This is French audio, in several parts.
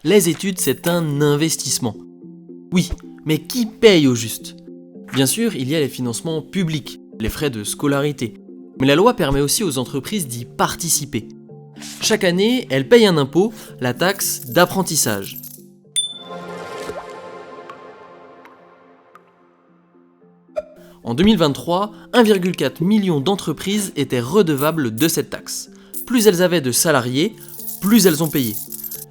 Les études, c'est un investissement. Oui, mais qui paye au juste ? Bien sûr, il y a les financements publics, les frais de scolarité. Mais la loi permet aussi aux entreprises d'y participer. Chaque année, elles payent un impôt, la taxe d'apprentissage. En 2023, 1,4 million d'entreprises étaient redevables de cette taxe. Plus elles avaient de salariés, plus elles ont payé.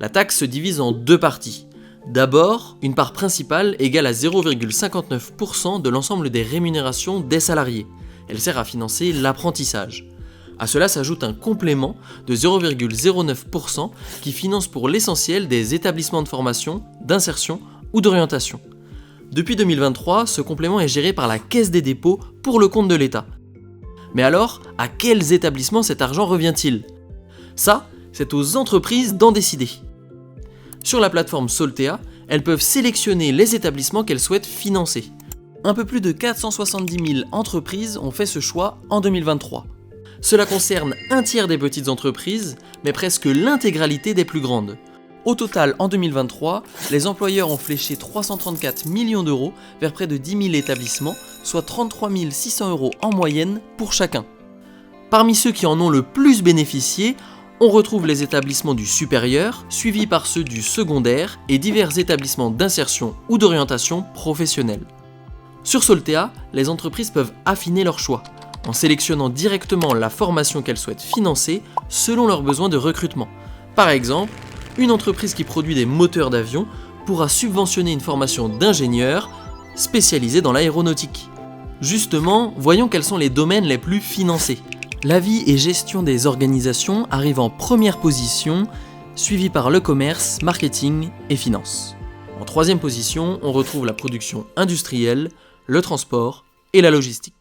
La taxe se divise en deux parties. D'abord, une part principale égale à 0,59% de l'ensemble des rémunérations des salariés. Elle sert à financer l'apprentissage. À cela s'ajoute un complément de 0,09% qui finance pour l'essentiel des établissements de formation, d'insertion ou d'orientation. Depuis 2023, ce complément est géré par la Caisse des dépôts pour le compte de l'État. Mais alors, à quels établissements cet argent revient-il ? Ça, c'est aux entreprises d'en décider. Sur la plateforme Soltea, elles peuvent sélectionner les établissements qu'elles souhaitent financer. Un peu plus de 470 000 entreprises ont fait ce choix en 2023. Cela concerne un tiers des petites entreprises, mais presque l'intégralité des plus grandes. Au total, en 2023, les employeurs ont fléché 334 millions d'euros vers près de 10 000 établissements, soit 33 600 euros en moyenne pour chacun. Parmi ceux qui en ont le plus bénéficié, on retrouve les établissements du supérieur, suivis par ceux du secondaire et divers établissements d'insertion ou d'orientation professionnelle. Sur Soltea, les entreprises peuvent affiner leur choix, en sélectionnant directement la formation qu'elles souhaitent financer selon leurs besoins de recrutement. Par exemple, une entreprise qui produit des moteurs d'avion pourra subventionner une formation d'ingénieur spécialisée dans l'aéronautique. Justement, voyons quels sont les domaines les plus financés. L'avis et gestion des organisations arrive en première position, suivi par le commerce, marketing et finance. En troisième position, on retrouve la production industrielle, le transport et la logistique.